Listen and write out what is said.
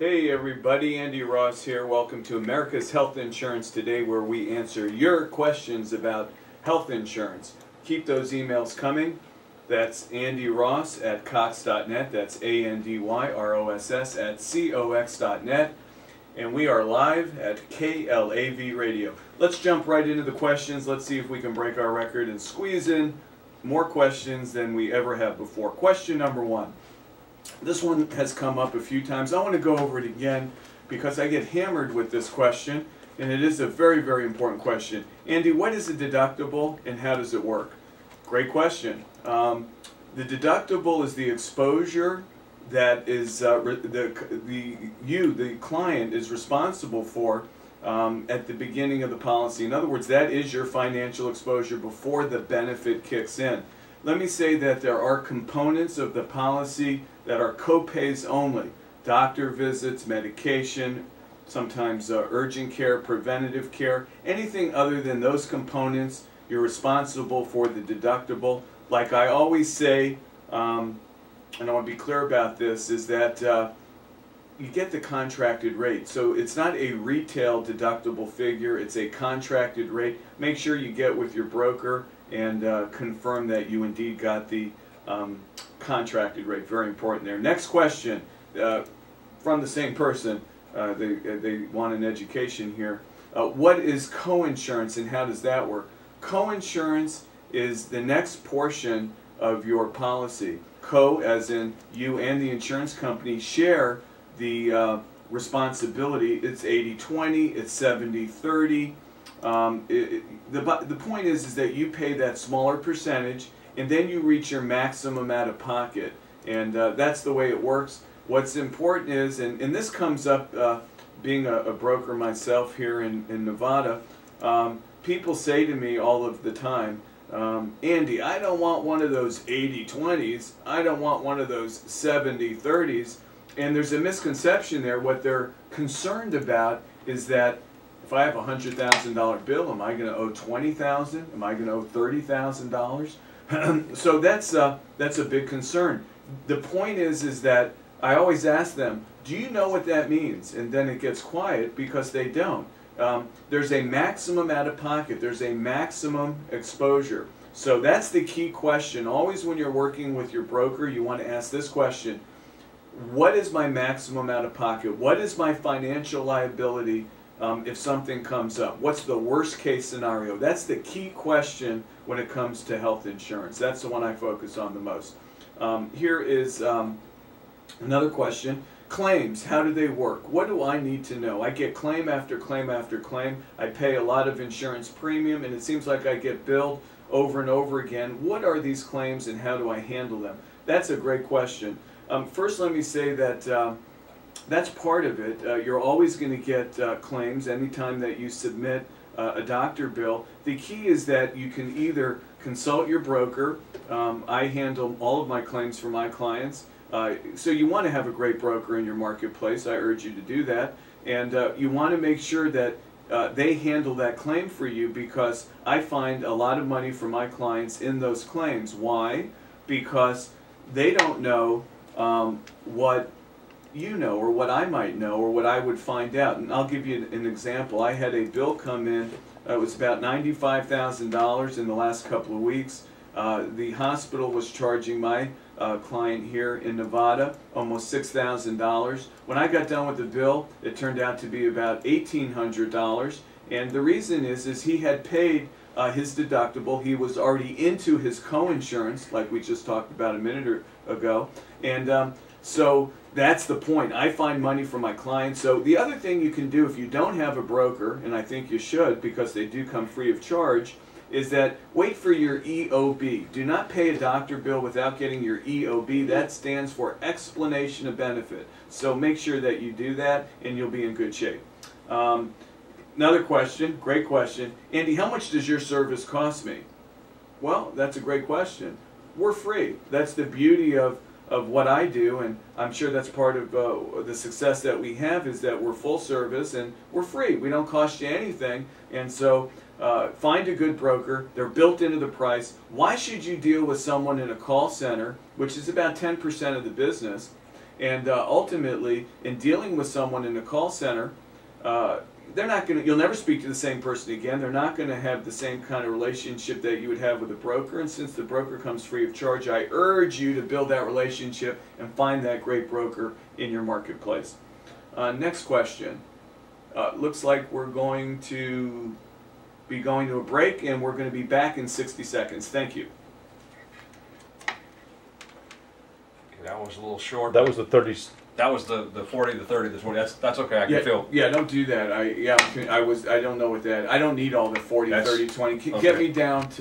Hey everybody, Andy Ross here. Welcome to America's Health Insurance Today, where we answer your questions about health insurance. Keep those emails coming. That's Andy Ross at cox.net. That's ANDYROSS at COX.net. And we are live at KLAV Radio. Let's jump right into the questions. Let's see if we can break our record and squeeze in more questions than we ever have before. Question number one. This one has come up a few times. I want to go over it again because I get hammered with this question, and it is a very, very important question. Andy, what is a deductible and how does it work? Great question. The deductible is the exposure that is the client is responsible for at the beginning of the policy. In other words, that is your financial exposure before the benefit kicks in. Let me say that there are components of the policy that are co-pays only. Doctor visits, medication, sometimes urgent care, preventative care. Anything other than those components, you're responsible for the deductible. Like I always say, and I want to be clear about this, is that you get the contracted rate. So it's not a retail deductible figure, it's a contracted rate. Make sure you get with your broker and confirm that you indeed got the contracted rate. Very important there. Next question from the same person. They want an education here. What is coinsurance and how does that work? Coinsurance is the next portion of your policy. Co, as in you and the insurance company, share the responsibility. It's 80-20, it's 70-30. The point is that you pay that smaller percentage and then you reach your maximum out of pocket, and that's the way it works. What's important is, and this comes up being a broker myself here in Nevada, people say to me all of the time, Andy, I don't want one of those 80-20s, I don't want one of those 70-30s, and there's a misconception there. What they're concerned about is that if I have a $100,000 bill, am I going to owe $20,000? Am I going to owe $30,000? So that's a big concern. The point is that I always ask them, do you know what that means? And then it gets quiet because they don't. There's a maximum out of pocket. There's a maximum exposure. So that's the key question. Always when you're working with your broker, you want to ask this question. What is my maximum out of pocket? What is my financial liability if something comes up? What's the worst case scenario? That's the key question when it comes to health insurance. That's the one I focus on the most. Here is another question. Claims, how do they work? What do I need to know? I get claim after claim after claim. I pay a lot of insurance premium and it seems like I get billed over and over again. What are these claims and how do I handle them? That's a great question. First, let me say that that's part of it. You're always going to get claims anytime that you submit a doctor bill. The key is that you can either consult your broker. I handle all of my claims for my clients. So you want to have a great broker in your marketplace. I urge you to do that. And you want to make sure that they handle that claim for you, because I find a lot of money for my clients in those claims. Why? Because they don't know what you know or what I might know or what I would find out. And I'll give you an example. I had a bill come in. It was about $95,000 in the last couple of weeks. The hospital was charging my client here in Nevada almost $6,000. When I got done with the bill, it turned out to be about $1,800. And the reason is he had paid his deductible. He was already into his coinsurance, like we just talked about a minute ago. And so that's the point. I find money for my clients. So the other thing you can do if you don't have a broker, and I think you should because they do come free of charge, is that wait for your EOB. Do not pay a doctor bill without getting your EOB. That stands for explanation of benefit. So make sure that you do that and you'll be in good shape. Another question, great question. Andy, how much does your service cost me? Well, that's a great question. We're free. That's the beauty of what I do, and I'm sure that's part of the success that we have, is that we're full service and we're free. We don't cost you anything, and so find a good broker. They're built into the price. Why should you deal with someone in a call center, which is about 10% of the business, And ultimately, in dealing with someone in a call center, they're not going to, you'll never speak to the same person again. They're not going to have the same kind of relationship that you would have with a broker. And since the broker comes free of charge, I urge you to build that relationship and find that great broker in your marketplace. Next question. Looks like we're going to be going to a break, and we're going to be back in 60 seconds. Thank you. Okay, that was a little short. That was the 30s. That was the 40 to 30 this morning. That's okay. I can feel. Yeah, don't do that. I don't know what that. I don't need all the 40, 30, 20. Get me down to